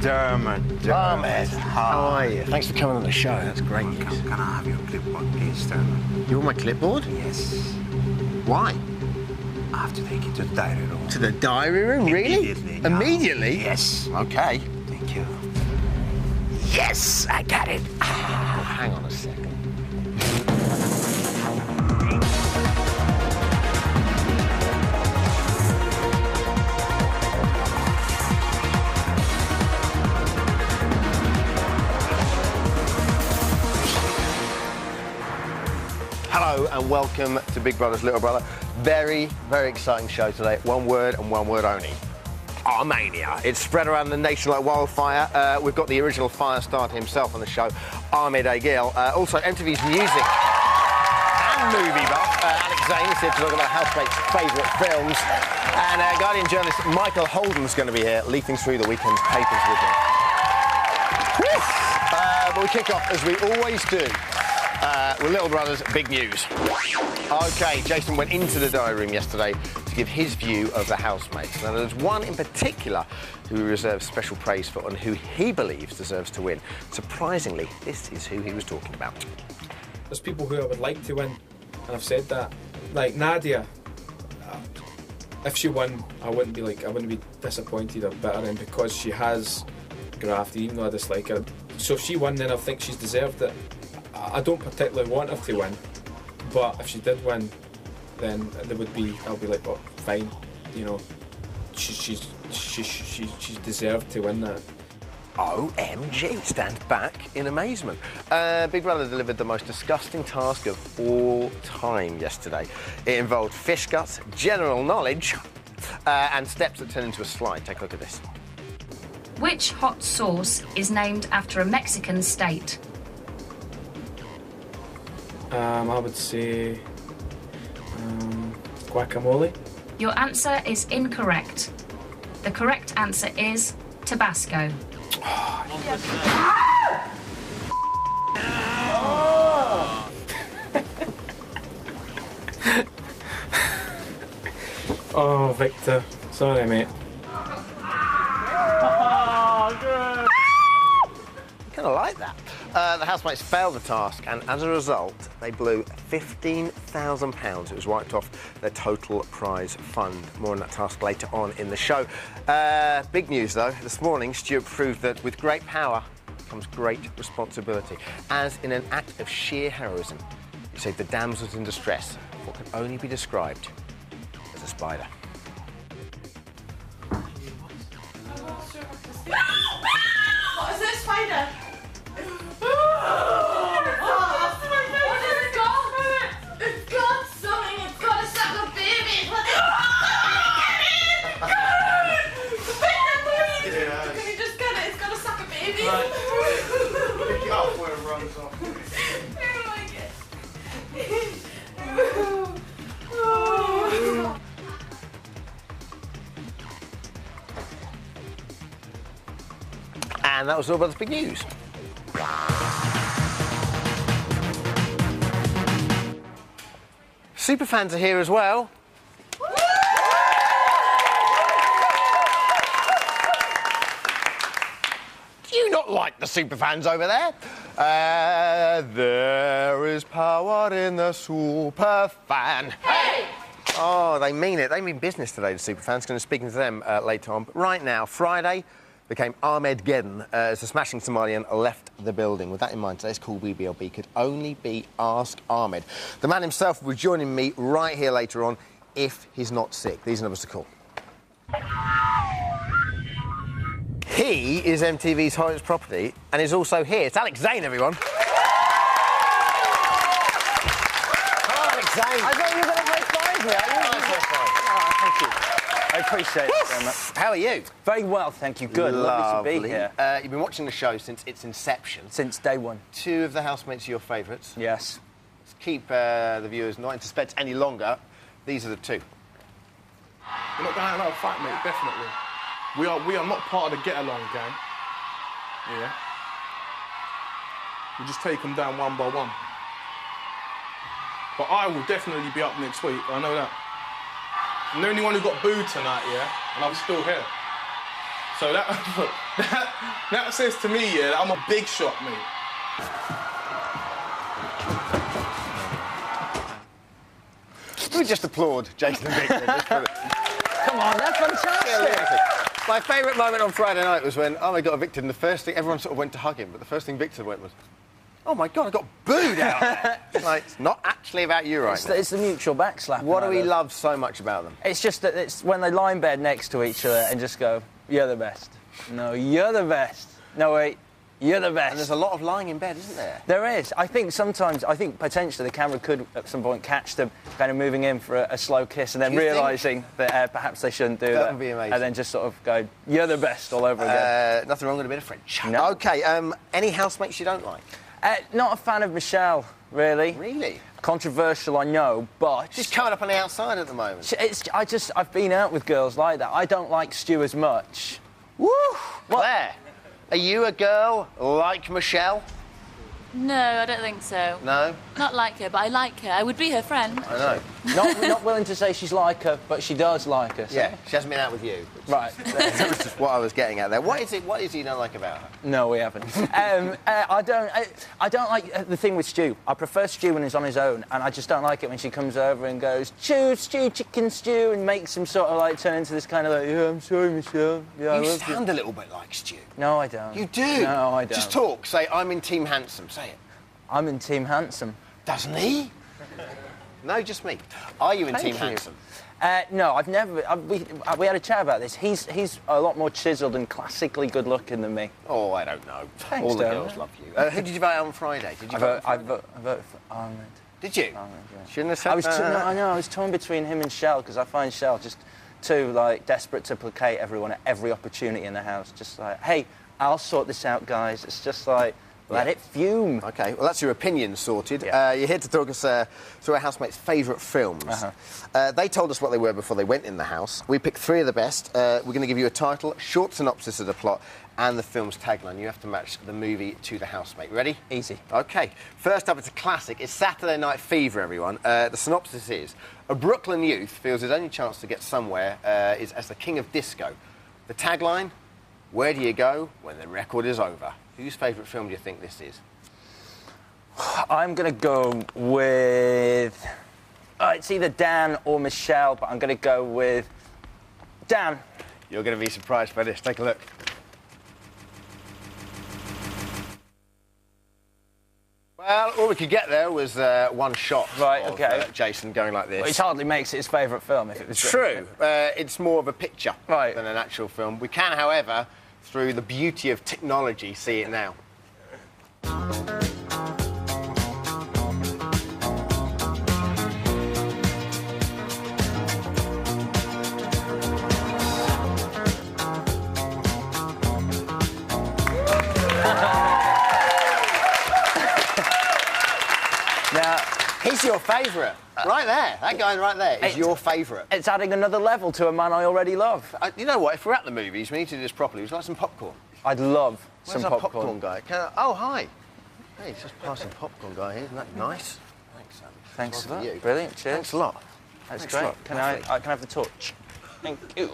Dermot. Ahmed, how are you? Thanks for coming on the show. That's great news. Can I have your clipboard, please, Dermot? You want my clipboard? Yes. Why? I have to take it to the diary room. To the diary room? Really? Immediately. Immediately? Yes. Okay. Thank you. Yes, I got it. Oh, hang on a second. Hello and welcome to Big Brother's Little Brother. Very, very exciting show today. One word and one word only. Armenia. It's spread around the nation like wildfire. We've got the original fire starter himself on the show, Ahmed Agil. Also, MTV's music and movie buff, Alex Zane is here to talk about housemates' favourite films. And Guardian journalist Michael Holden's going to be here, leafing through the weekend's papers with him. But we kick off, as we always do, with Little Brother's big news. OK, Jason went into the diary room yesterday to give his view of the housemates. Now, there's one in particular who he reserves special praise for and who he believes deserves to win. Surprisingly, this is who he was talking about. There's people who I would like to win, and I've said that. Like Nadia, if she won, I wouldn't be disappointed or bitter, and because she has grafted, even though I dislike her. So if she won, then I think she's deserved it. I don't particularly want her to win, but if she did win, then I'll be like, oh, fine, you know, she's deserved to win that. OMG, stand back in amazement. Big Brother delivered the most disgusting task of all time yesterday. It involved fish guts, general knowledge, and steps that turn into a slide. Take a look at this. Which hot sauce is named after a Mexican state? I would say guacamole. Your answer is incorrect. The correct answer is Tabasco. Oh, Victor. Sorry, mate. Kind of like that. The housemates failed the task, and as a result, they blew £15,000. It was wiped off their total prize fund. More on that task later on in the show. Big news, though. This morning, Stuart proved that with great power comes great responsibility. As in an act of sheer heroism, he saved the damsels in distress, what can only be described as a spider. What is this spider? It's got something. It's got a suck of baby. Can you just get it? It's got a suck of baby. Pick it up where it runs off. And that was all about the big news. Superfans are here as well. Do you not like the superfans over there? There is power in the superfan. Hey! Oh, they mean it. They mean business today, the superfans. Going to be speaking to them later on. But right now, Friday became Ahmed Geddon as the smashing Somalian left the building. With that in mind, today's call BBLB could only be Ask Ahmed. The man himself will be joining me right here later on if he's not sick. These are numbers to call. He is MTV's hottest property and is also here. It's Alex Zane, everyone. Hello, Alex Zane. I thought you were going to high-five me. Thank you. I appreciate it very much. How are you? Very well, thank you. Good. Lovely to be here. You've been watching the show since its inception. Since day one. Two of the housemates are your favourites. Yes. Let's keep the viewers not in suspense any longer. These are the two. We're not going out another fight, mate, definitely. We are not part of the get-along gang. Yeah. We just take them down one by one. But I will definitely be up next week, I know that. I'm the only one who got booed tonight, yeah? And I'm still here. So So that says to me, yeah, that I'm a big shot, mate. We just applaud Jason and Victor. Come on, that's fantastic. My favourite moment on Friday night was when I got evicted, and the first thing, everyone sort of went to hug him, but the first thing Victor went was, "Oh my God, I got booed out there." Like, it's not actually about you right now. It's the mutual backslap. What do we love so much about them? It's just that it's when they lie in bed next to each other and just go, "You're the best." No, you're the best. No, wait, you're the best. And there's a lot of lying in bed, isn't there? There is. I think potentially the camera could at some point catch them kind of moving in for a slow kiss and then realising that perhaps they shouldn't do that. That would be amazing. And then just sort of go, "You're the best," all over again. Nothing wrong with a bit of French. No. OK, any housemates you don't like? Not a fan of Michelle, really. Really? Controversial, I know, but... She's coming up on the outside at the moment. I've been out with girls like that. I don't like Stu as much. Woo! Claire, are you a girl like Michelle? No, I don't think so. No? Not like her, but I like her. I would be her friend. I know. Not willing to say she's like her, but she does like her. So. Yeah, she hasn't been out with you. Right. That was just what I was getting at there. What is it you don't like about her? No, we haven't. I don't like the thing with Stu. I prefer Stu when he's on his own, and I just don't like it when she comes over and goes, "Stew, chicken stew," and makes him sort of like turn into this kind of like, "Yeah, I'm sorry, Michelle. Yeah, I You love sound a little bit like Stu. No, I don't. You do? No, I don't. Just talk. Say, "I'm in Team Handsome." Say it. I'm in Team Handsome. Doesn't he? No, just me. Are you in Thank Team you. Handsome? No, I've never... we had a chat about this. He's a lot more chiselled and classically good-looking than me. Oh, I don't know. Thanks, All the Dad. girls love you. Who did you vote on Friday? Did you vote? I voted for Armand. Did you? Armand, yeah. Shouldn't have said I was that. I was torn between him and Shell because I find Shell just too like desperate to placate everyone at every opportunity in the house. Just like, "Hey, I'll sort this out, guys." It's just like, let it fume. OK, well, that's your opinion sorted. Yeah. You're here to talk us through our housemates' favourite films. They told us what they were before they went in the house. We picked 3 of the best. We're going to give you a title, short synopsis of the plot, and the film's tagline. You have to match the movie to the housemate. Ready? Easy. OK. First up, it's a classic. It's Saturday Night Fever, everyone. The synopsis is, a Brooklyn youth feels his only chance to get somewhere is as the king of disco. The tagline, where do you go when the record is over? Whose favourite film do you think this is? I'm going to go with... it's either Dan or Michelle, but I'm going to go with Dan. You're going to be surprised by this. Take a look. Well, all we could get there was one shot of Jason going like this. Which hardly makes it his favourite film, if it was... True. It's more of a picture than an actual film. We can, however, through the beauty of technology, see it now. Now, he's your favourite. Right there. That guy right there is your favourite. It's adding another level to a man I already love. You know what? If we're at the movies, we need to do this properly. Would you like some popcorn? I'd love Where's some our popcorn. guy? Oh, hi. Hey, he's just passing popcorn guy here. Isn't that nice? Thanks, Sam. Thanks for that. You. Brilliant. Cheers. Thanks a lot. That's Thanks great. a lot. Can I can have the torch? Thank you.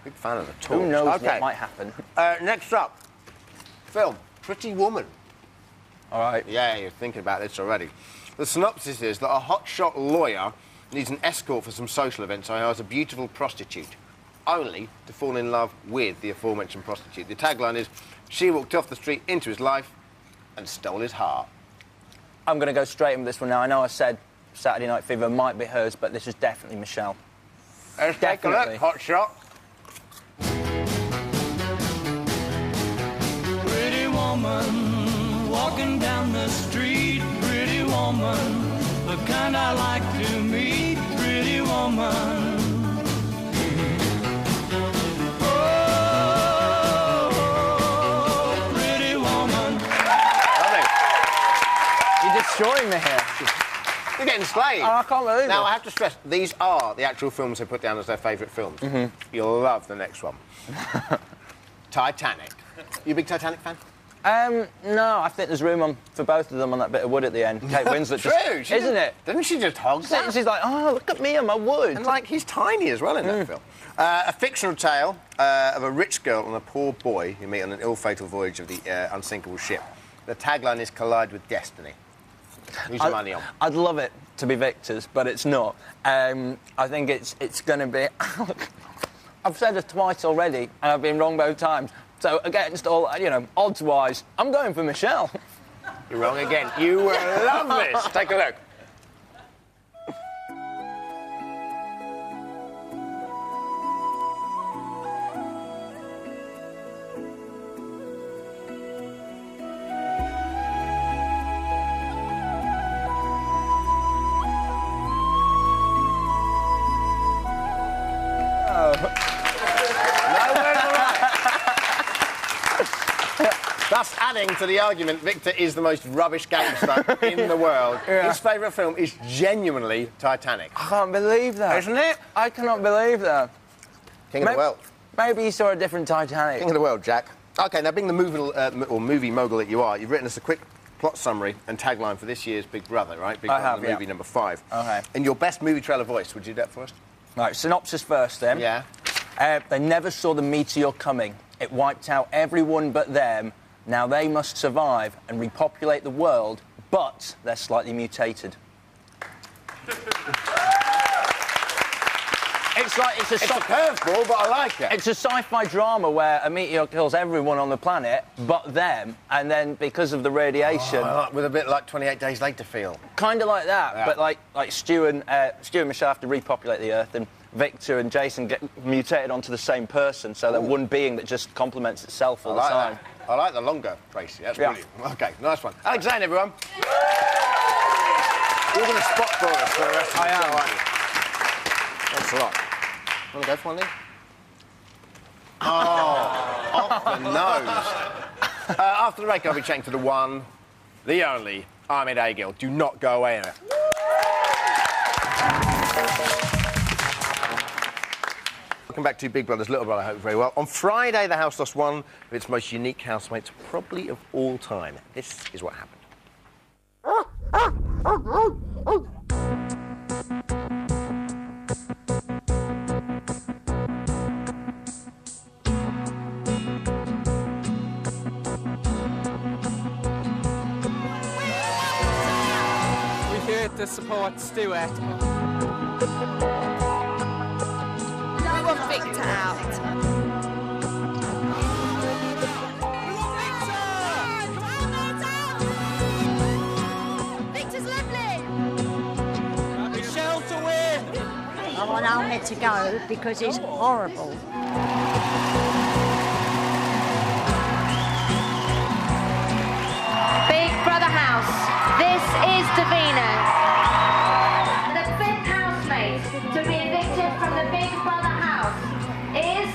Big fan of the torch. Who knows what might happen? Next up, film, Pretty Woman. All right. Yeah, you're thinking about this already. The synopsis is that a hotshot lawyer needs an escort for some social event, so he hires a beautiful prostitute, only to fall in love with the aforementioned prostitute. The tagline is, she walked off the street into his life and stole his heart. I'm going to go straight in with this one now. I know I said Saturday Night Fever might be hers, but this is definitely Michelle. Let's take a look. Hotshot. Pretty woman, walking down the street. Pretty woman, the kind I like to meet. Pretty woman. Oh, pretty woman. You're destroying me here. You're getting slayed. Oh, I can't believe it. Now, I have to stress, these are the actual films they put down as their favourite films. You'll love the next one. Titanic. You a big Titanic fan? No, I think there's room for both of them on that bit of wood at the end. Kate Winslet True, isn't it? Didn't she just hog that? She's like, oh, look at me and my wood. And, like, he's tiny as well in that film. A fictional tale of a rich girl and a poor boy who meet on an ill-fated voyage of the unsinkable ship. The tagline is collide with destiny. Who's your money on? I'd love it to be Victor's, but it's not. I think it's going to be... I've said it twice already, and I've been wrong both times. So, against all, odds-wise, I'm going for Michelle. You're wrong again. You will love this. Take a look. Thus adding to the argument, Victor is the most rubbish gangster in the world. Yeah. His favourite film is genuinely Titanic. I can't believe that. Isn't it? I cannot believe that. King of the world. Maybe you saw a different Titanic. King of the world, Jack. OK, now being the movie mogul that you are, you've written us a quick plot summary and tagline for this year's Big Brother, right? Big Brother, movie number 5. OK. In your best movie trailer voice, would you do that for us? Right, synopsis first, then. Yeah. They never saw the meteor coming. It wiped out everyone but them. Now they must survive and repopulate the world, but they're slightly mutated. It's a curveball, but I like it. It's a sci-fi drama where a meteor kills everyone on the planet but them, and then because of the radiation... with a bit like 28 Days Later feel. Kind of like that, Yeah. but like Stu and Michelle have to repopulate the Earth, and Victor and Jason get mutated onto the same person, so they're one being that just complements itself all the time. That. I like the longer Tracy. That's brilliant. OK, nice one. Alexander, everyone. You're going to spot for us for the rest of the show, aren't you? Thanks a lot. Want to go for one, Lee? Oh, off the nose. After the break, I'll be chatting to the one, the only, Ahmed Agil. Do not go away in it. Welcome back to Big Brother's Little Brother. I hope very well. On Friday, the house lost one of its most unique housemates, probably of all time. This is what happened. We're here to support Stuart. We want Victor out. Victor's lovely. Michelle to win. I want Ahmed to go because he's horrible. Big Brother House, this is Davina. The 5th housemate to be evicted from the Big Brother House is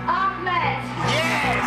Ahmed. Yes!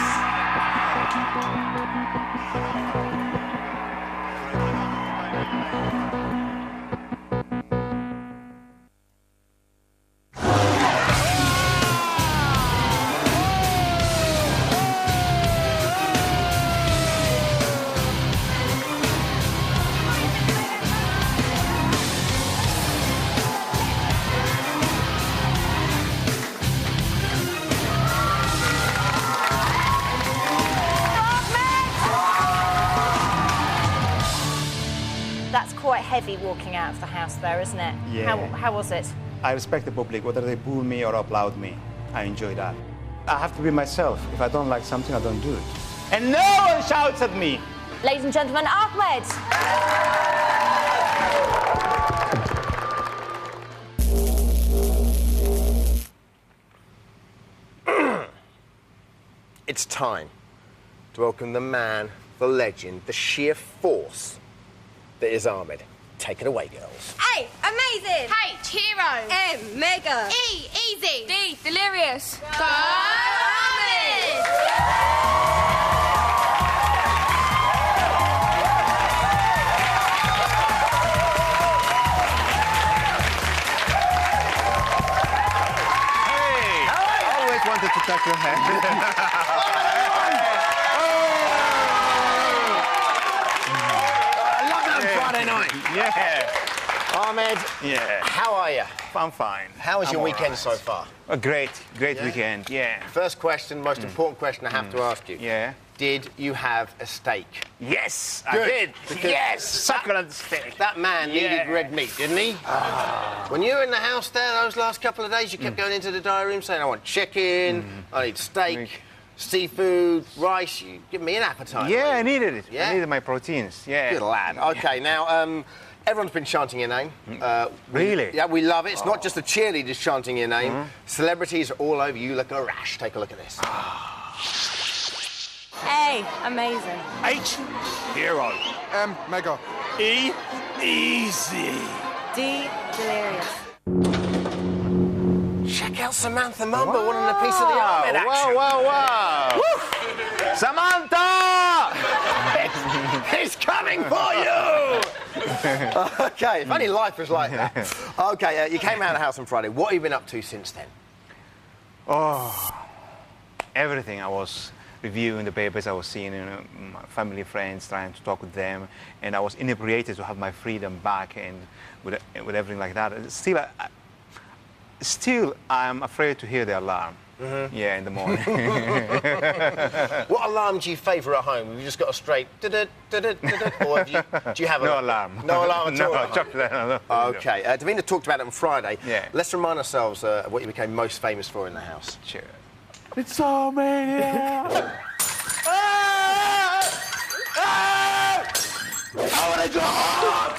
That's quite heavy walking out of the house there, isn't it? Yeah. How was it? I respect the public, whether they boo me or applaud me. I enjoy that. I have to be myself. If I don't like something, I don't do it. And no one shouts at me. Ladies and gentlemen, Ahmed! It's time to welcome the man, the legend, the sheer force that is Ahmed. Take it away, girls. A, amazing. H, hero. M, mega. E, easy. D, delirious. Go, Ahmed! I always wanted to touch your hand. Yeah. Ahmed, Yeah. how are you? I'm fine. How was I'm your all weekend right. so far? A great Yeah? weekend. Yeah. First question, most important question I have to ask you. Yeah. Did you have a steak? Yes, Good. I did. Because Yes, succulent steak. That man needed red meat, didn't he? When you were in the house there those last couple of days, you kept going into the diary room saying, I want chicken, I need steak, seafood, rice. You give me an appetite. Yeah, I needed it. Yeah? I needed my proteins. Yeah. Good lad. Okay, now, everyone's been chanting your name. Really? Yeah, we love it. It's not just the cheerleaders chanting your name. Celebrities are all over you like a rash. Take a look at this. A, amazing. H, hero. M, mega. E, easy. D, delirious. Check out Samantha Mumba wanting a piece of the Ahmed action. Wow. Samantha! He's coming for you! Okay, if only life was like that. Okay, you came out of the house on Friday. What have you been up to since then? Oh, everything. I was reviewing the papers, I was seeing my family, friends, trying to talk with them, and I was inebriated to have my freedom back and with everything like that. Still, I'm afraid to hear the alarm. Yeah, in the morning. What alarm do you favour at home? Have you just got a straight or do you have no alarm? No alarm at all? No, chuck that. No. Okay, Davina talked about it on Friday. Yeah. Let's remind ourselves of what you became most famous for in the house. Sure. It's all mania. I want to go home!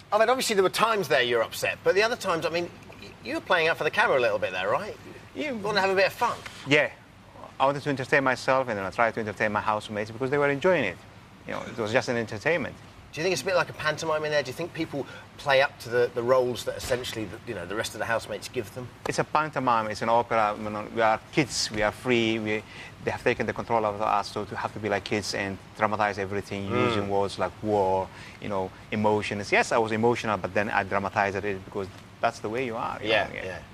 I mean, obviously there were times there you're upset, but the other times, I mean, you were playing out for the camera a little bit there, right? You want to have a bit of fun. Yeah. I wanted to entertain myself, and then I tried to entertain my housemates because they were enjoying it. You know, it was just an entertainment. Do you think it's a bit like a pantomime in there? Do you think people play up to the roles that essentially, the rest of the housemates give them? It's a pantomime, it's an opera. You know, we are kids, we are free. They have taken the control of us, so to have to be like kids and dramatize everything using words like war, emotions. Yes, I was emotional, but then I dramatized it because that's the way you are. You know?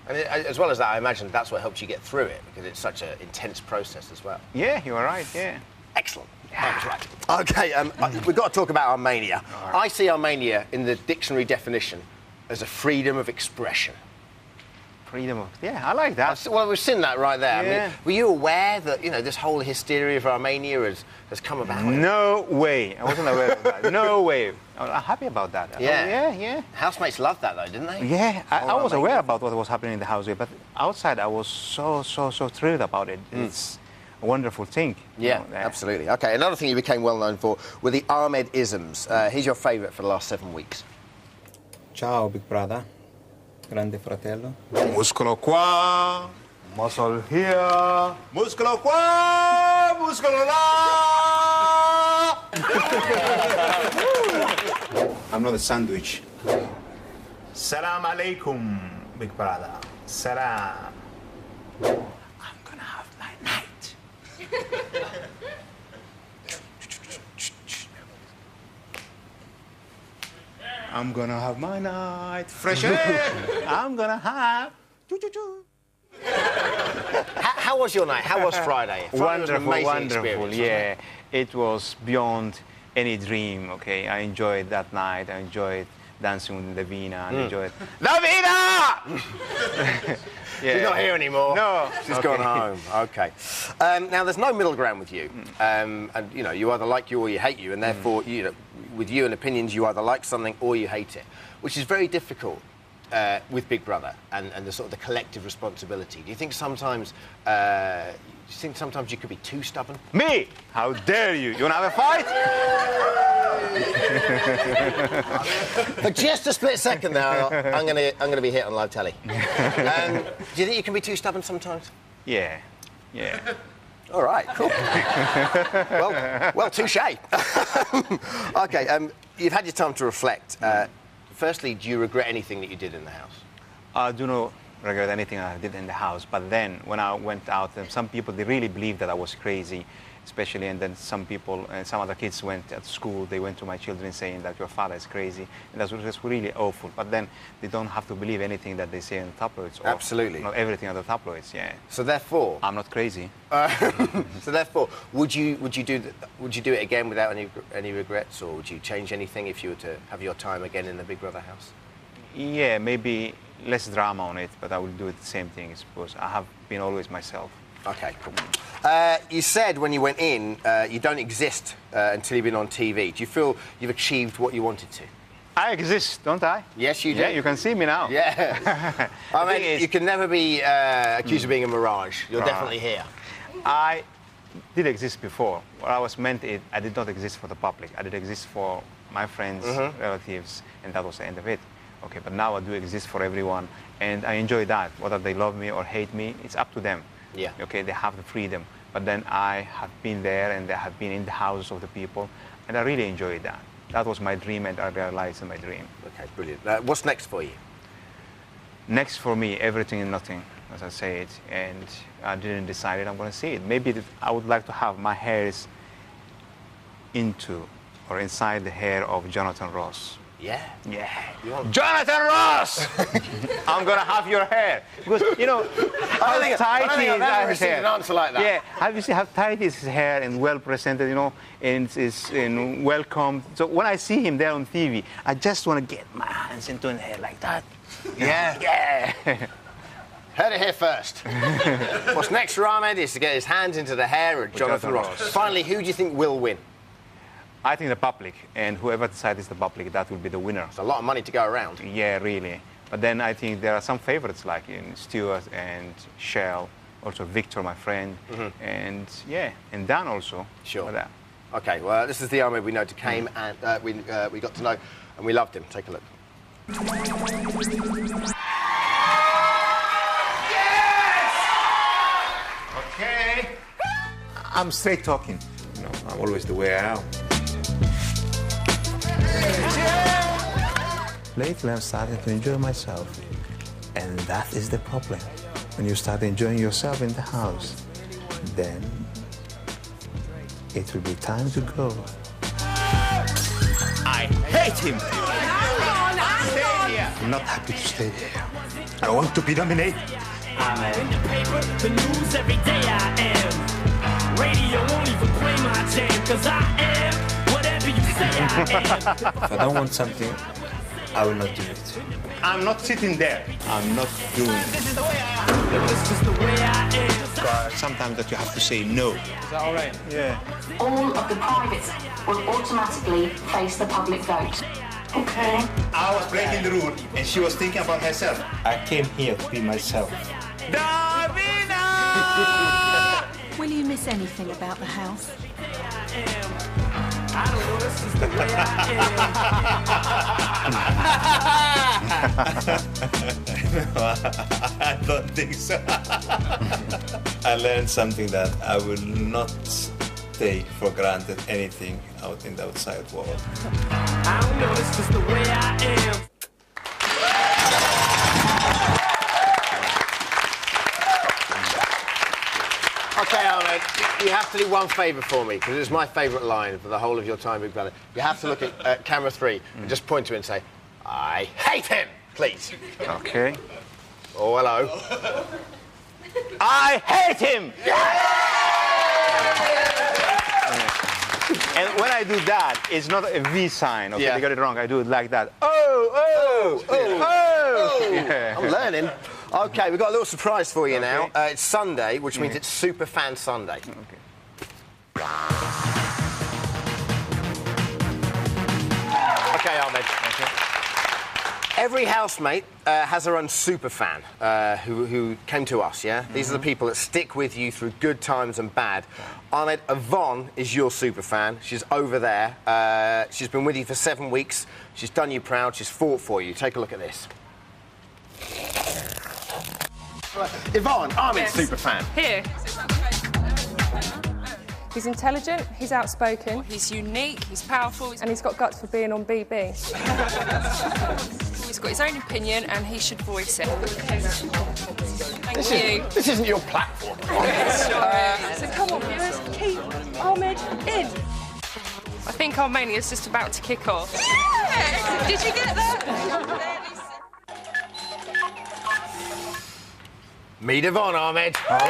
And as well as that, I imagine that's what helps you get through it, because it's such an intense process as well. Yeah, you are right, yeah. Excellent. I was right. Okay, we've got to talk about Armenia. Right. I see Armenia in the dictionary definition as a freedom of expression. Freedom of... Yeah, I like that. Well, we've seen that right there. Yeah. I mean, were you aware that, this whole hysteria of Armenia has come about? No way. I wasn't aware of that. No way. I'm happy about that. Yeah. Housemates loved that, though, didn't they? Yeah, I was aware about what was happening in the house, but outside I was so thrilled about it. It's a wonderful thing. Yeah, absolutely. Okay, another thing you became well known for were the Ahmed-isms. Here's your favourite for the last 7 weeks. Ciao, big brother. Grande fratello. Muscolo qua, muscle here, muscolo qua, muscolo là. I'm not a sandwich. Salam alaikum, big brother. Salam. I'm gonna have my night. I'm gonna have my night. Fresh air. I'm gonna have. How was your night? How was Friday? Friday was an amazing experience, Yeah. It was beyond any dream, okay? I enjoyed that night. I enjoyed dancing with Davina. I enjoyed... Davina! She's not here anymore. No. She's gone home. Okay. Now, there's no middle ground with you. And, you either like you or you hate you, and therefore, with you and opinions, you either like something or you hate it, which is very difficult with Big Brother and the sort of the collective responsibility. Do you think sometimes you could be too stubborn? Me? How dare you? You want to have a fight? For just a split second there, I'm gonna be hit on live telly. Do you think you can be too stubborn sometimes? Yeah. All right, cool. well, touche. Okay, you've had your time to reflect. Firstly, do you regret anything that you did in the house? I do not regret anything I did in the house, but then when I went out, some people, they really believed that I was crazy, especially, and then some people and some other kids went at school, they went to my children saying that your father is crazy, and that was just really awful. But then they don't have to believe anything that they say in the tabloids. Or Absolutely. not everything on the tabloids, yeah. So therefore, I'm not crazy. so therefore, would you do it again without any regrets, or would you change anything if you were to have your time again in the Big Brother house? Yeah, maybe less drama on it, but I will do it the same thing, I suppose. I have been always myself. Okay, cool. You said when you went in, you don't exist until you've been on TV. Do you feel you've achieved what you wanted to? I exist, don't I? Yes, you do. Yeah, you can see me now. Yeah. I mean, you can never be accused of being a mirage. You're definitely here. I did exist before. What I was meant, I did not exist for the public. I did exist for my friends, relatives, and that was the end of it. Okay, but now I do exist for everyone, and I enjoy that. Whether they love me or hate me, it's up to them. Yeah. Okay, they have the freedom. But then I have been there, and I have been in the houses of the people, and I really enjoyed that. That was my dream, and I realized my dream. Okay, brilliant. What's next for you? Next for me, everything and nothing, as I say it, and I didn't decide it. I'm going to see it. Maybe I would like to have my hairs into or inside the hair of Jonathan Ross. Yeah? Yeah. Jonathan Ross! I'm going to have your hair. Because, you know, how tight I've never his hair. received an answer like that. Yeah. Have you seen how tight is his hair and well presented, you know, and welcome. So when I see him there on TV, I just want to get my hands into his hair like that. Yeah? Yeah. Heard it here first. What's next for Ahmed is to get his hands into the hair of Jonathan Ross. Finally, who do you think will win? I think the public, and whoever decides the public, that will be the winner. It's a lot of money to go around. Yeah, really. But then I think there are some favorites like Stuart and Shell, also Victor, my friend, and yeah, and Dan also. Sure. That. Okay, well, this is the Ahmed we know to came, and we got to know, and we loved him. Take a look. Okay. I'm straight talking. You know, I'm always the way I am. Lately, I'm starting to enjoy myself. And that is the problem. When you start enjoying yourself in the house, then it will be time to go. I hate him. I'm not happy to stay here. I want to be dominated. I'm in the paper, the news every day I am. Radio won't even play my jam, cause I am whatever you say I am. If I don't want something, I will not do it. I'm not sitting there. I'm not doing it. This is the way I am. This is the way I am. Sometimes that you have to say no. Is that all right? Yeah. All of the privates will automatically face the public vote. Okay. I was breaking the rule, and she was thinking about herself. I came here to be myself. Davina! Will you miss anything about the house? I don't know, this is the way I don't think so. I learned something that I will not take for granted anything out in the outside world. I don't know, this is the way I am. Okay, Ahmed, you have to do one favour for me, because it's my favourite line for the whole of your time, Big Brother. You have to look at camera 3 and just point to it and say, I hate him, please. Okay. Oh, hello. I hate him! And when I do that, it's not a V sign, okay? Yeah. They got it wrong. I do it like that. Oh! Yeah. I'm learning. Okay, we've got a little surprise for you now. It's Sunday, which means it's Super Fan Sunday. Okay. Okay, Ahmed. Okay. Every housemate has their own super fan who came to us, yeah? These are the people that stick with you through good times and bad. Ahmed, Yvonne is your super fan. She's over there. She's been with you for 7 weeks. She's done you proud. She's fought for you. Take a look at this. Yvonne, Ahmed's super fan. Here. He's intelligent, he's outspoken. He's unique, he's powerful. And he's got guts for being on BB. He's got his own opinion and he should voice it. Thank you. This isn't your platform. Sorry. So come on, viewers, keep Ahmed in. I think our mania is just about to kick off. Yeah! Did you get that? Meet Yvonne, Ahmed. Thank you.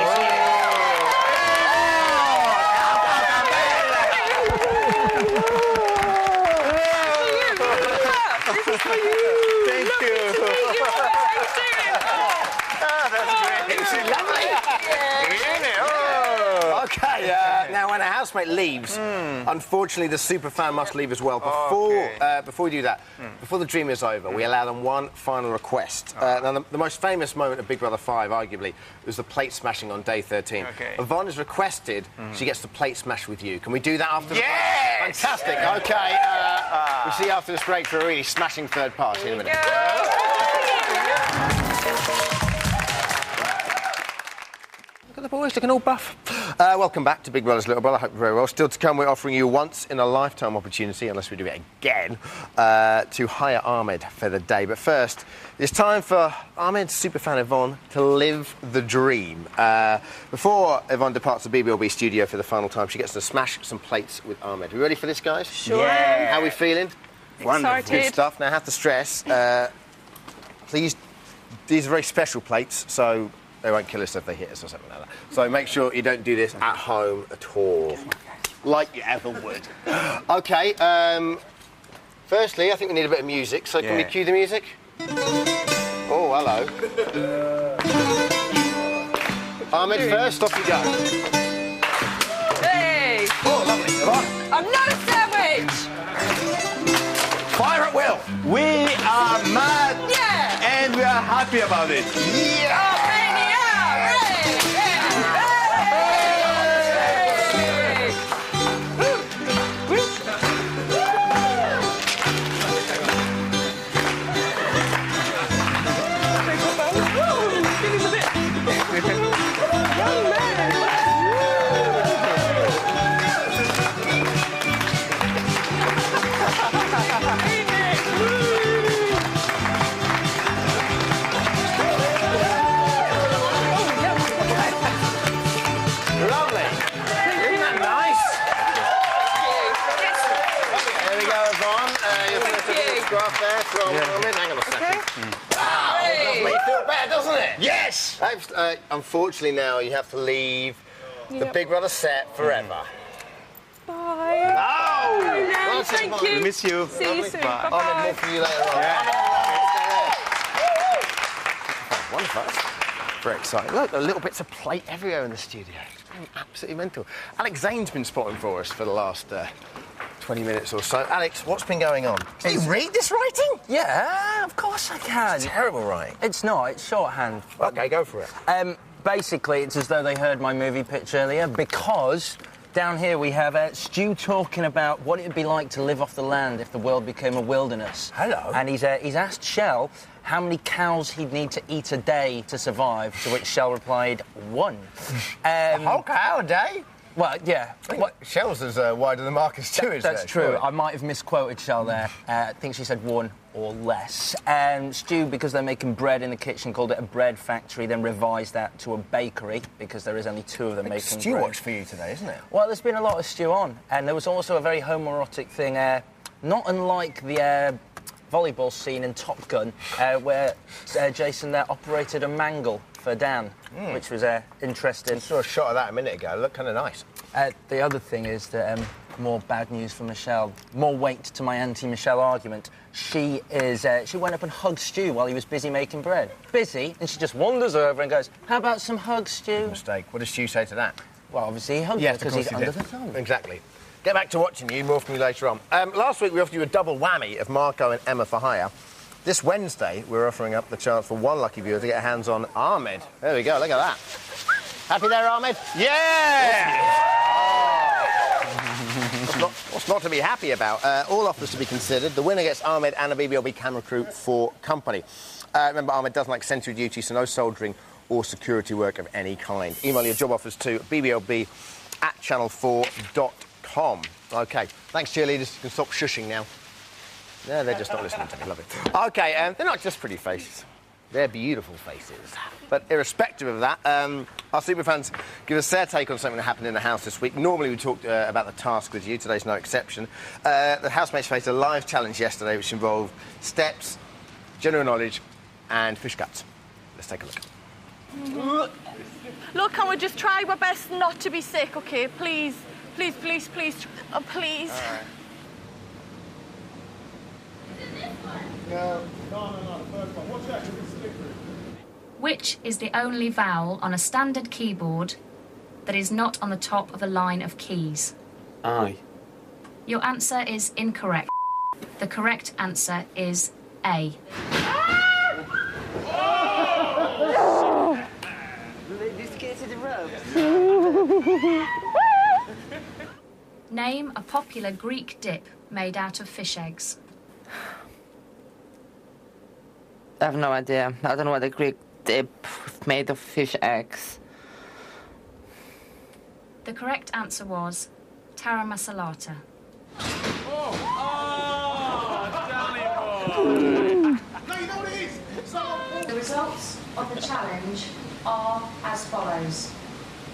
Okay, now when a housemate leaves, unfortunately the superfan must leave as well. Before we do that, before the dream is over, we allow them one final request. Now, the most famous moment of Big Brother 5, arguably, was the plate smashing on day 13. Yvonne has requested she gets the plate smash with you. Can we do that after the break? Fantastic. Okay, we'll see you after this break for a really smashing third part in a minute. Look at the boys looking all buff. Welcome back to Big Brother's Little Brother. I hope you're very well. Still to come, we're offering you a once-in-a-lifetime opportunity, unless we do it again, to hire Ahmed for the day. But first, it's time for Ahmed's superfan Yvonne to live the dream. Before Yvonne departs the BBUK studio for the final time, she gets to smash some plates with Ahmed. Are you ready for this, guys? Sure. Yeah. How are we feeling? Wonderful. Good stuff. Now, I have to stress, please, these are very special plates, so they won't kill us if they hit us or something like that. So make sure you don't do this at home at all. Like you ever would. OK, firstly, I think we need a bit of music, so can we cue the music? Oh, hello. Ahmed first, off you go. Hey! Oh, lovely. Come on. I'm not a sandwich! Fire at will. We are mad. Yeah! And we are happy about it. Yeah! Hang on a second. Wow, it does make you feel better, doesn't it? Yes! Unfortunately now you have to leave the Big Brother set forever. Bye. No! No, thank you. We miss you. See you soon. Bye. I'll more for you later on. Wonderful. Very exciting. Look, little bits of plate everywhere in the studio. It's been absolutely mental. Alex Zane's been spotting for us for the last 20 minutes or so. Alex, what's been going on? Can you read this writing? Yeah, of course I can. It's terrible writing. It's not, it's shorthand. OK, go for it. Basically, it's as though they heard my movie pitch earlier, because down here we have Stu talking about what it would be like to live off the land if the world became a wilderness. Hello. And he's asked Shell how many cows he'd need to eat a day to survive, to which Shell replied, 1. A whole cow a day? Well, yeah. Shell's as wide of the mark as 2 is there? That's true. I might have misquoted Shell there. I think she said 1 or less. Stu, because they're making bread in the kitchen, called it a bread factory, then revised that to a bakery, because there is only 2 of them making Stew bread. watch for you today, isn't it? Well, there's been a lot of Stu on, and there was also a very homoerotic thing, not unlike the volleyball scene in Top Gun, where Jason there operated a mangle for Dan, which was interesting. I saw a shot of that a minute ago. It looked kind of nice. The other thing is that more bad news for Michelle. More weight to my anti-Michelle argument. She went up and hugged Stu while he was busy making bread. Busy, and she just wanders over and goes, "How about some hugs, Stu?" Mistake. What does Stu say to that? Well, obviously he hugged her because he's under the thumb. Exactly. Get back to watching you. More from you later on. Last week we offered you a double whammy of Marco and Emma for hire. This Wednesday, we're offering up the chance for one lucky viewer to get hands on Ahmed. There we go, look at that. Happy there, Ahmed? Yeah! What's not to be happy about? All offers to be considered. The winner gets Ahmed and a BBLB camera crew for company. Remember, Ahmed doesn't like sensory duty, so no soldering or security work of any kind. Email your job offers to bblb@channel4.com. OK, thanks, cheerleaders. You can stop shushing now. No, they're just not listening to me. Love it. OK, they're not just pretty faces. They're beautiful faces. But irrespective of that, our superfans give us their take on something that happened in the house this week. Normally we talk about the task with you. Today's no exception. The housemates faced a live challenge yesterday which involved steps, general knowledge and fish guts. Let's take a look. Look, can we just try our best not to be sick, OK? Please, please, please, please, please. All right. No, the first one. Watch out, it's slippery. Which is the only vowel on a standard keyboard that is not on the top of a line of keys? Aye. Your answer is incorrect. The correct answer is A. Name a popular Greek dip made out of fish eggs. I have no idea. I don't know what a Greek dip made of fish eggs. The correct answer was tara masalata. The results of the challenge are as follows.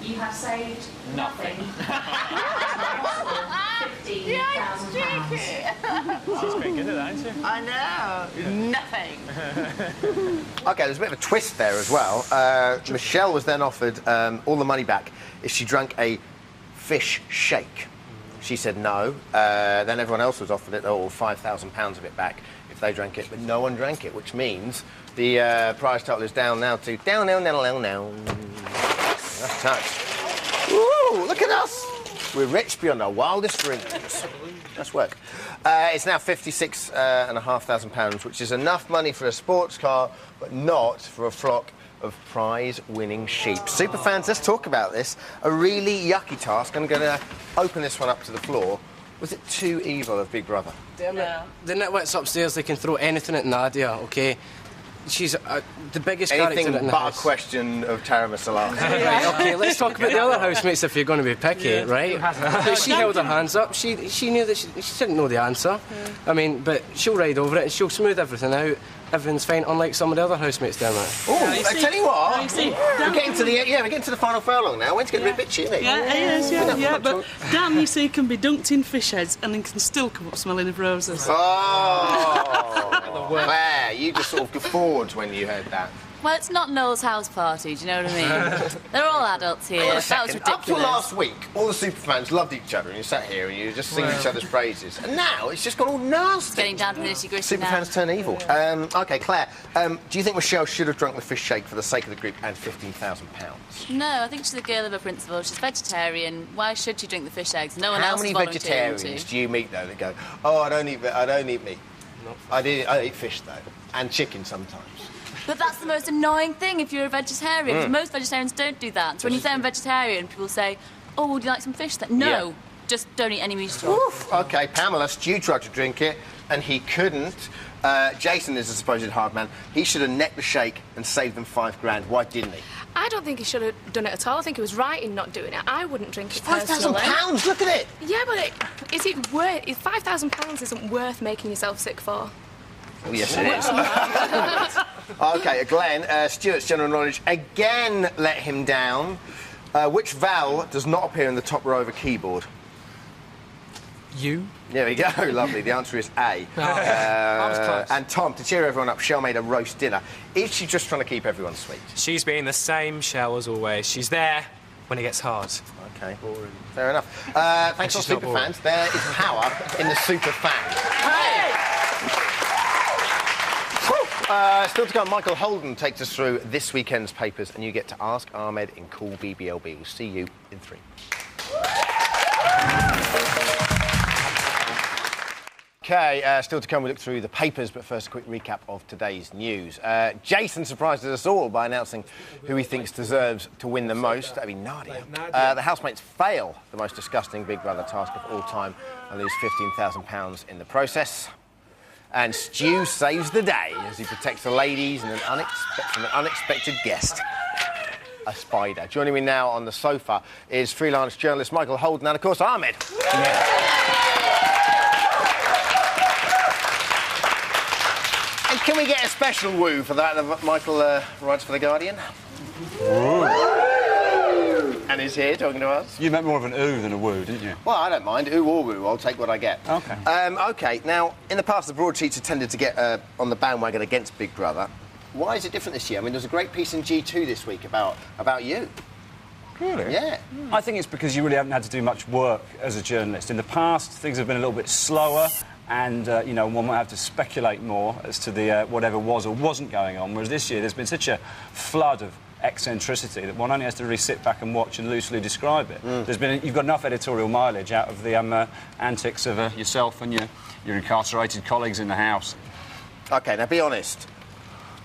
You have saved nothing. £15,000. She's pretty good at that, isn't she? I know. Nothing. OK, there's a bit of a twist there as well. Michelle was then offered all the money back if she drank a fish shake. She said no. Then everyone else was offered it, all £5,000 of it back if they drank it, but no one drank it, which means the prize total is down now to down. That's touch. Ooh, look at us. We're rich beyond our wildest dreams. Nice work. It's now £56,500, which is enough money for a sports car, but not for a flock of prize-winning sheep. Superfans, let's talk about this. A really yucky task. I'm going to open this one up to the floor. Was it too evil of Big Brother? Yeah. The nitwits upstairs, they can throw anything at Nadia, OK? She's the biggest character in the Anything but a question of Tara Masalata. Right, OK, let's talk about the other housemates if you're going to be picky, right? But she held her hands up. She knew that she didn't know the answer. I mean, but she'll ride over it and she'll smooth everything out. Everything's fine, unlike some of the other housemates down there. Oh, I tell you what, we're getting to the final furlong now. When's getting a bit bitchy, isn't it? Yeah, it is, but Dan, you see, can be dunked in fish heads and then can still come up smelling of roses. Oh, Claire, you just sort of guffawed when you heard that. Well, it's not Noel's house party, do you know what I mean? They're all adults here. Hang on a That was second. ridiculous. Up to last week, all the superfans loved each other and you sat here and you just sing each other's praises. And now it's just gone all nasty. It's getting down to the nitty-gritty now. Superfans turn evil. OK, Claire, do you think Michelle should have drunk the fish shake for the sake of the group and £15,000? No, I think she's a girl of a principle. She's vegetarian. Why should she drink the fish eggs? No one How else many is volunteering vegetarians to. do you meet, though, that go, oh, I don't eat meat? I eat fish, though, and chicken sometimes. But that's the most annoying thing if you're a vegetarian. because Most vegetarians don't do that. So when you say I'm vegetarian, people say, oh, would you like some fish? No, just don't eat any meat at all. Oof. OK, Pamela, Stu tried to drink it, and he couldn't. Jason is a supposed hard man. He should have necked the shake and saved them £5,000. Why didn't he? I don't think he should have done it at all. I think he was right in not doing it. I wouldn't drink it personally. £5,000, look at it! Yeah, but is it worth... £5,000 isn't worth making yourself sick for. Well, yes, it is. OK, Glenn, Stuart's general knowledge again let him down. Which vowel does not appear in the top row of a keyboard? U. There we go, lovely. The answer is A. And Tom, to cheer everyone up, Shell made a roast dinner. Is she just trying to keep everyone sweet? She's being the same Shell as always. She's there when it gets hard. OK, boring. Fair enough. Thanks to super fans. There is power in the super fan. Hey! Still to come, Michael Holden takes us through this weekend's papers, and you get to ask Ahmed in Cool BBLB. We'll see you in 3. OK, still to come, we look through the papers, but first a quick recap of today's news. Jason surprises us all by announcing who he thinks deserves to win the most. That'd be Nadia. The housemates fail the most disgusting Big Brother task of all time and lose £15,000 in the process. And Stu saves the day as he protects the ladies and from an unexpected guest, a spider. Joining me now on the sofa is freelance journalist Michael Holden and, of course, Ahmed. can we get a special woo for that? Michael writes for The Guardian. And is here talking to us. You meant more of an ooh than a woo, didn't you? Well, I don't mind. Ooh or woo. I'll take what I get. OK. OK, now, in the past, the broadsheets have tended to get on the bandwagon against Big Brother. Why is it different this year? I mean, there's a great piece in G2 this week about you. Really? Yeah. I think it's because you really haven't had to do much work as a journalist. In the past, things have been a little bit slower and, you know, one might have to speculate more as to the whatever was or wasn't going on, whereas this year there's been such a flood of eccentricity that one only has to really sit back and watch and loosely describe it. You've got enough editorial mileage out of the antics of yourself and your incarcerated colleagues in the House. OK, now be honest.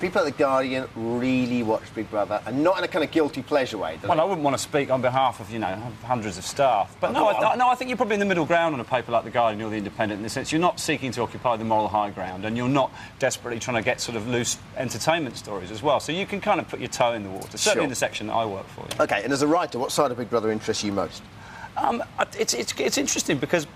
People at The Guardian really watch Big Brother, and not in a kind of guilty pleasure way, do they? Well, I wouldn't want to speak on behalf of, you know, hundreds of staff. But no, I think you're probably in the middle ground on a paper like The Guardian or The Independent, in the sense you're not seeking to occupy the moral high ground, and you're not desperately trying to get sort of loose entertainment stories as well. So you can kind of put your toe in the water, certainly in the section that I work for. Yeah. OK, and as a writer, what side of Big Brother interests you most? It's interesting because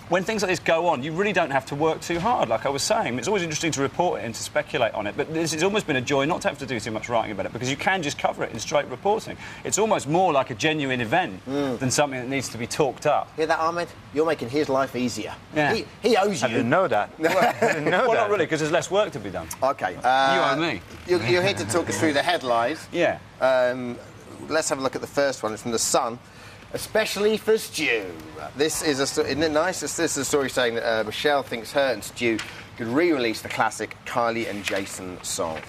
when things like this go on, you really don't have to work too hard, like I was saying. It's always interesting to report it and to speculate on it, but this has almost been a joy not to have to do too much writing about it, because you can just cover it in straight reporting. It's almost more like a genuine event than something that needs to be talked up. Hear that, Ahmed? You're making his life easier. Yeah. He owes you. I didn't know that. Well, not really, because there's less work to be done. OK. You owe me. You're here to talk us through the headlines. Yeah. Let's have a look at the first one. It's from The Sun. Especially for Stu. This is isn't it nice? This is a story saying that Michelle thinks her and Stu could re-release the classic Kylie and Jason song.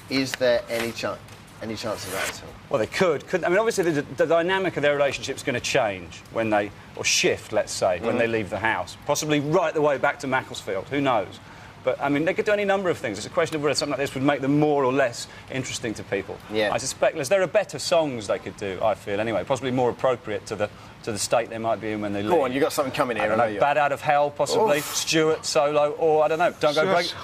Is there any chance of that at all? Well, they could. I mean, obviously, the dynamic of their relationship's going to change when they, or shift, let's say, when they leave the house. Possibly right the way back to Macclesfield. Who knows? But, I mean, they could do any number of things. It's a question of whether something like this would make them more or less interesting to people. Yeah. I suspect there are better songs they could do, I feel, anyway. Possibly more appropriate to the state they might be in when they leave. Go on, you've got something coming here, I know you. Bad Out of Hell, possibly. Oof. Stuart solo, or, I don't know,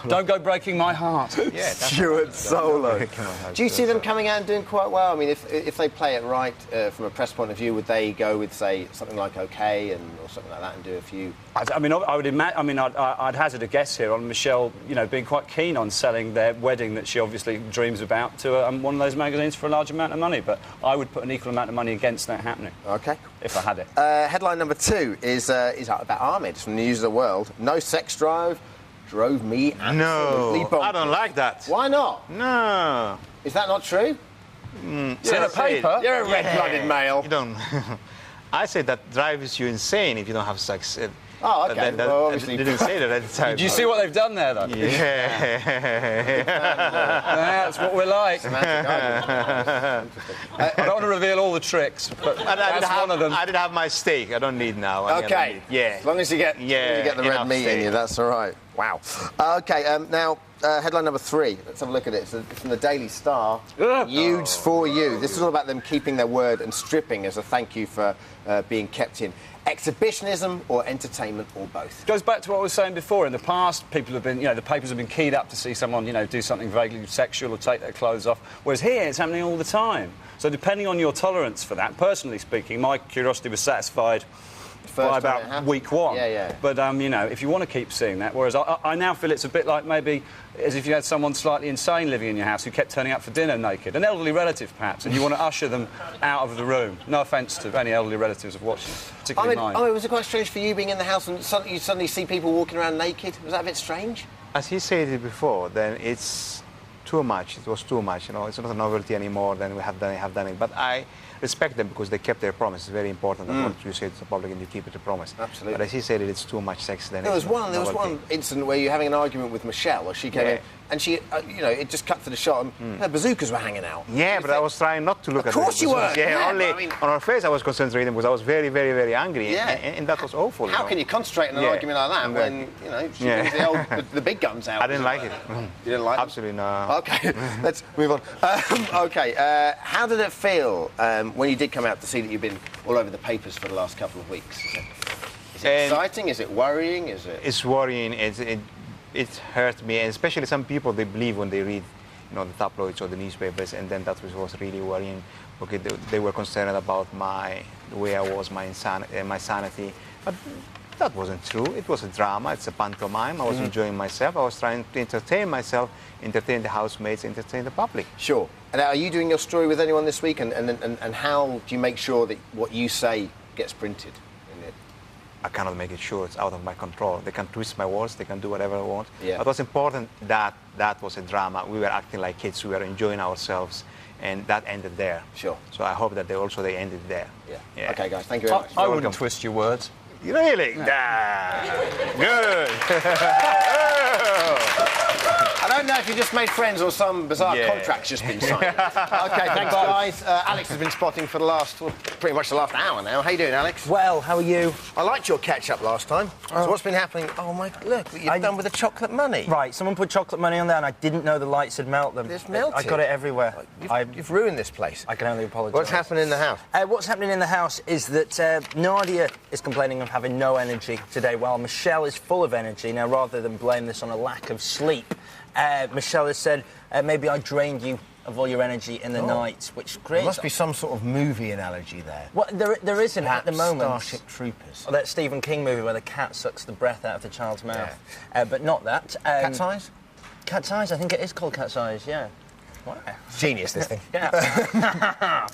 Don't Go Breaking My Heart. Yeah, Stuart solo. Do you see them coming out and doing quite well? I mean, if they play it right from a press point of view, would they go with, say, something like OK or something like that and do a few... I mean, I would imagine. I mean, I'd hazard a guess here on Michelle, you know, being quite keen on selling their wedding that she obviously dreams about to one of those magazines for a large amount of money. But I would put an equal amount of money against that happening. OK. If I had it. Headline number 2 is about Ahmed from News of the World. No sex drive drove me absolutely bonkers. I don't like that. Why not? No. Is that not true? It's in a paper. You're a red-blooded male. You don't. I say that drives you insane if you don't have sex. Oh, OK. Well, obviously... Didn't say that at the time. Did you see what they've done there, though? Yeah. That's what we're like. I don't want to reveal all the tricks, but that's one of them. I did have my steak. I don't need now. OK. Yeah. As long as you get the red meat in you, that's all right. Wow. OK, now, headline number 3. Let's have a look at it. It's from the Daily Star. Nudes for you. This is all about them keeping their word and stripping as a thank you for being kept in. Exhibitionism or entertainment or both? Goes back to what I was saying before. In the past, people have been, you know, the papers have been keyed up to see someone, you know, do something vaguely sexual or take their clothes off. Whereas here, it's happening all the time. So depending on your tolerance for that, personally speaking, my curiosity was satisfied by about week 1. Yeah. But, you know, if you want to keep seeing that, whereas I now feel it's a bit like maybe as if you had someone slightly insane living in your house who kept turning up for dinner naked, an elderly relative perhaps, and you want to usher them out of the room. No offence to any elderly relatives of watching, particularly mine. Was it quite strange for you being in the house and you suddenly see people walking around naked? Was that a bit strange? As he said it before, then it's too much. It was too much, you know. It's not a novelty anymore. Then we have done it. But I respect them because they kept their promise. It's very important that what you say to the public and you keep it a promise. Absolutely. But as he said, it's too much sex. Then there was one incident where you're having an argument with Michelle, or she came in, and she, you know, it just cut to the shot, and her bazookas were hanging out. Yeah, but I was trying not to look at. Of course you were. Yeah, only I mean, on her face I was concentrating because I was very, very, very angry. Yeah. And that was awful. How can you concentrate on an argument like that when you know she brings the big guns out? I didn't like it. You didn't like it? Absolutely no. Okay, let's move on. Okay, how did it feel when you did come out to see that you've been all over the papers for the last couple of weeks? Is it exciting? Is it worrying? Is it? It's worrying. It hurt me, and especially some people, they believe when they read, you know, the tabloids or the newspapers, and then that was really worrying. Okay, they were concerned about the way I was, my sanity. But That wasn't true. It was a drama. It's a pantomime. I was enjoying myself. I was trying to entertain myself, entertain the housemates, entertain the public. Sure. And are you doing your story with anyone this week? And how do you make sure that what you say gets printed in it? I cannot make it sure. It's out of my control. They can twist my words. They can do whatever I want. Yeah. But what's important that was a drama. We were acting like kids. We were enjoying ourselves. And that ended there. Sure. So I hope that they ended there. Yeah. OK, guys, thank you very much. I wouldn't twist your words. Really? Good. I don't know if you just made friends or some bizarre contract's just been signed. OK, thanks, guys. Alex has been spotting for pretty much the last hour now. How you doing, Alex? Well, how are you? I liked your catch-up last time. So what's been happening? Oh, my... Look, what you've done with the chocolate money. Right, someone put chocolate money on there and I didn't know the lights had melted them. It's melted? I got it everywhere. You've ruined this place. I can only apologise. What's happening in the house? What's happening in the house is that Nadia is complaining of having no energy today, while Michelle is full of energy. Now, rather than blame this on a lack of sleep, Michelle has said, maybe I drained you of all your energy in the night, which creates... There must be some sort of movie analogy there. Well, there isn't at the moment. Starship Troopers. Oh, that Stephen King movie where the cat sucks the breath out of the child's mouth. But not that. Cat's Eyes? Cat's Eyes, I think it is called Cat's Eyes, yeah. Wow. Genius, this thing. Yeah.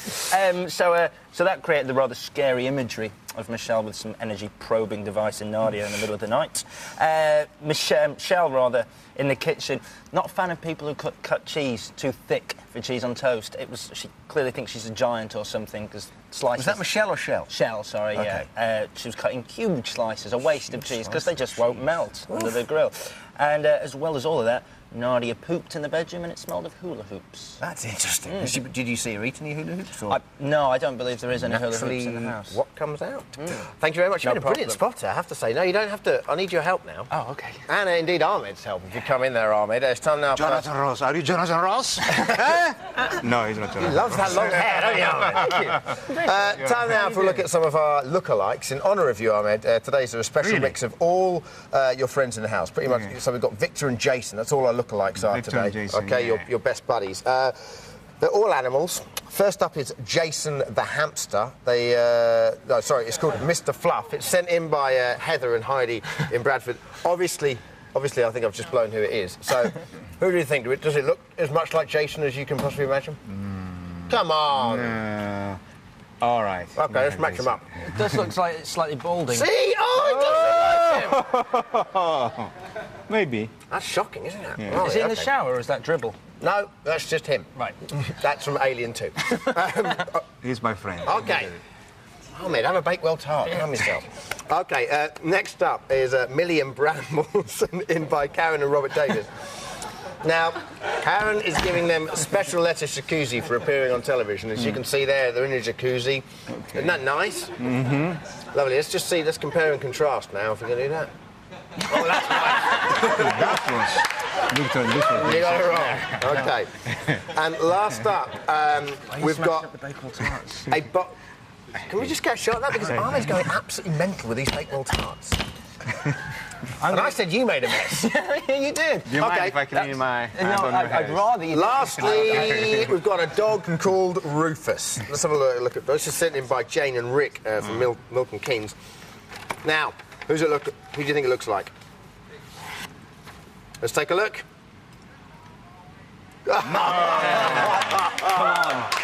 So that created the rather scary imagery of Michelle with some energy-probing device in Nadia in the middle of the night. Michelle, rather, in the kitchen, not a fan of people who cut cheese too thick for cheese on toast. She clearly thinks she's a giant or something, because slices... Was that Michelle or Shell? Shell, sorry, okay. Yeah. She was cutting huge slices, a waste of cheese, because they just won't melt under the grill. And as well as all of that, Nadia pooped in the bedroom and it smelled of hula hoops. That's interesting. Did you see her eat any hula hoops? No, I don't believe there is any hula hoops in the house. What comes out? Thank you very much. You've been a brilliant spotter, I have to say. No, you don't have to. I need your help now. Oh, OK. And indeed Ahmed's help. If you come in there, Ahmed. It's time now. Jonathan Ross. Are you Jonathan Ross? No, he's not Jonathan. He loves that long hair, don't you, Ahmed? Thank you. Time now for a look at some of our lookalikes. In honour of you, Ahmed, today's a special mix of all your friends in the house. Pretty much. So we've got Victor and Jason. That's all our lookalikes are today. Jason, okay, your best buddies. They're all animals. First up is Jason the hamster. It's called Mr. Fluff. It's sent in by Heather and Heidi in Bradford. Obviously, I think I've just blown who it is. So, who do you think? Does it look as much like Jason as you can possibly imagine? Come on. All right. OK, let's match them up. It does look like it's slightly balding. See? Oh, it does look like him! Maybe. That's shocking, isn't it? Yeah. Is he in the shower or is that dribble? No, that's just him. Right. That's from Alien 2. He's my friend. OK. Ahmed, have a Bakewell tart. Calm yourself. OK, next up is Millie and Brambles in by Karen and Robert Davis. Now, Karen is giving them special letter jacuzzi for appearing on television. As you can see there, they're in a jacuzzi. Okay. Isn't that nice? Mm-hmm. Lovely. Let's compare and contrast now, if we're going to do that. Oh, that's nice. You got it wrong. OK. And last up, we've got a Can we just get a shot at that? Because Ahmed's going absolutely mental with these Bakewell tarts. And I said you made a mess. Yeah, you did. Do you mind if I clean my hand on your I'd head? rather you... Lastly, we've got a dog called Rufus. Let's have a look at this. This is sent in by Jane and Rick from Milton Keynes. Now, who do you think it looks like? Let's take a look. Come on,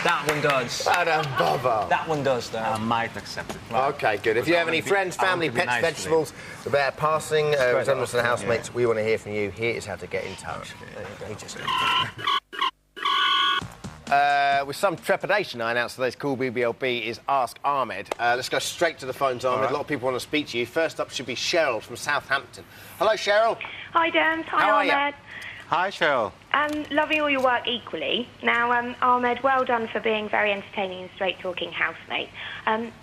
that one does. That one does, though. I might accept it. OK, good. If you have any friends, family, pets, vegetables, they're passing, resemblance to the housemates, we want to hear from you. Here is how to get in touch. With some trepidation, I announced today's Cool BBLB is Ask Ahmed. Let's go straight to the phones, Ahmed. Right. A lot of people want to speak to you. First up should be Cheryl from Southampton. Hello, Cheryl. Hi, Dan. Hi, Ahmed. Hi, Cheryl. Loving all your work equally. Now, Ahmed, well done for being very entertaining and straight-talking housemate.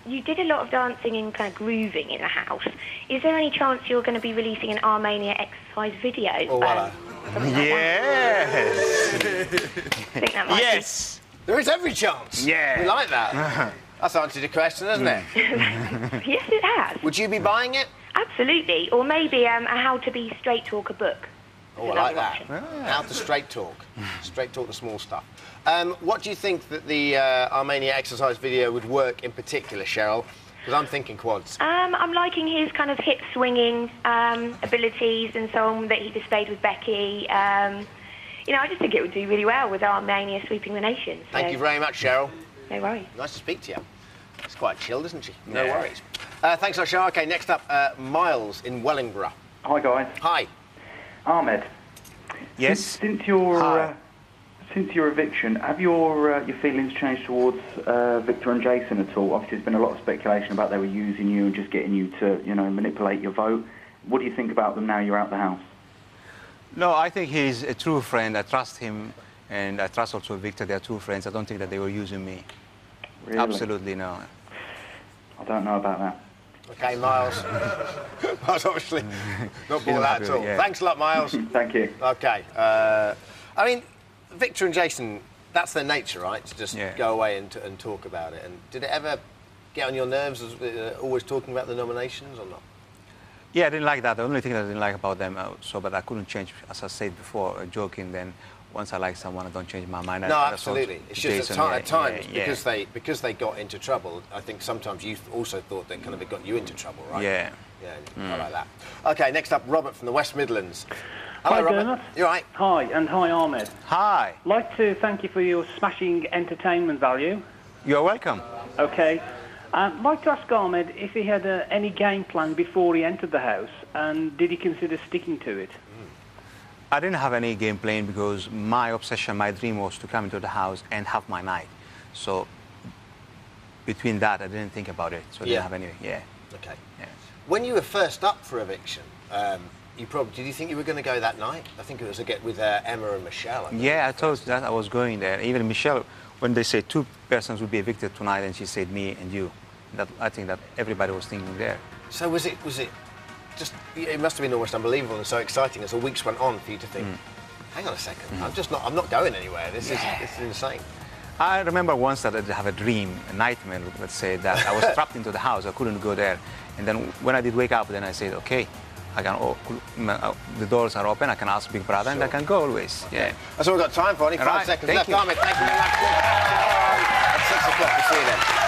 You did a lot of dancing and kind of grooving in the house. Is there any chance you're going to be releasing an Armenia exercise video? Oh, voilà. Yes. I think that might yes. There is every chance. Yeah. We like that. That's answered the question, hasn't it? Yes, it has. Would you be buying it? Absolutely. Or maybe a How to Be Straight Talker book. Oh, I like that. How to straight talk. Straight talk the small stuff. What do you think that the Armenia exercise video would work in particular, Cheryl? Because I'm thinking quads. I'm liking his kind of hip swinging abilities and so on that he displayed with Becky. You know, I just think it would do really well with Armenia sweeping the nation. So. Thank you very much, Cheryl. No worries. Nice to speak to you. She's quite chilled, isn't she? Yeah. No worries. Thanks a lot, Cheryl. OK, next up, Miles in Wellingborough. Hi, guys. Hi. Ahmed. Yes? Since your eviction, have your feelings changed towards Victor and Jason at all? Obviously, there's been a lot of speculation about they were using you and just getting you to, you know, manipulate your vote. What do you think about them now you're out the house? No, I think he's a true friend. I trust him, and I trust also Victor. They're true friends. I don't think that they were using me. Really? Absolutely no. I don't know about that. OK, Miles. Miles obviously not bought that at all. Yeah. Thanks a lot, Miles. Thank you. OK. I mean, Victor and Jason, that's their nature, right? To just go away and talk about it. And did it ever get on your nerves, always talking about the nominations or not? Yeah, I didn't like that. The only thing that I didn't like about them, but I couldn't change, as I said before, joking, then once I like someone, I don't change my mind. No, absolutely. It's just at times, yeah. because they got into trouble, I think sometimes you also thought they kind of got you into trouble, right? Yeah. Yeah, I like that. OK, next up, Robert from the West Midlands. Hello, Hi, Robert. Dermot. You all right? Hi, and hi, Ahmed. Hi. I'd like to thank you for your smashing entertainment value. You're welcome. OK. I'd like to ask Ahmed if he had any game plan before he entered the house, and did he consider sticking to it? I didn't have any game plan because my obsession, my dream was to come into the house and have my night. So between that, I didn't think about it. So I didn't have any, OK. Yeah. When you were first up for eviction, did you think you were going to go that night? I think it was with Emma and Michelle. Yeah, I thought that I was going there. Even Michelle, when they said 2 persons would be evicted tonight, and she said me and you. I think that everybody was thinking there. So was it just? It must have been almost unbelievable and so exciting as the weeks went on for you to think, hang on a second, I'm not going anywhere. This is insane. I remember once that I had a dream, a nightmare, let's say, that I was trapped into the house. I couldn't go there. And then when I did wake up, then I said, OK, I can. The doors are open. I can ask Big Brother, and I can go always. Yeah. That's all we've got time for. Only 5 seconds left. Ahmed, thank you very much. At 6 o'clock. We'll see you then.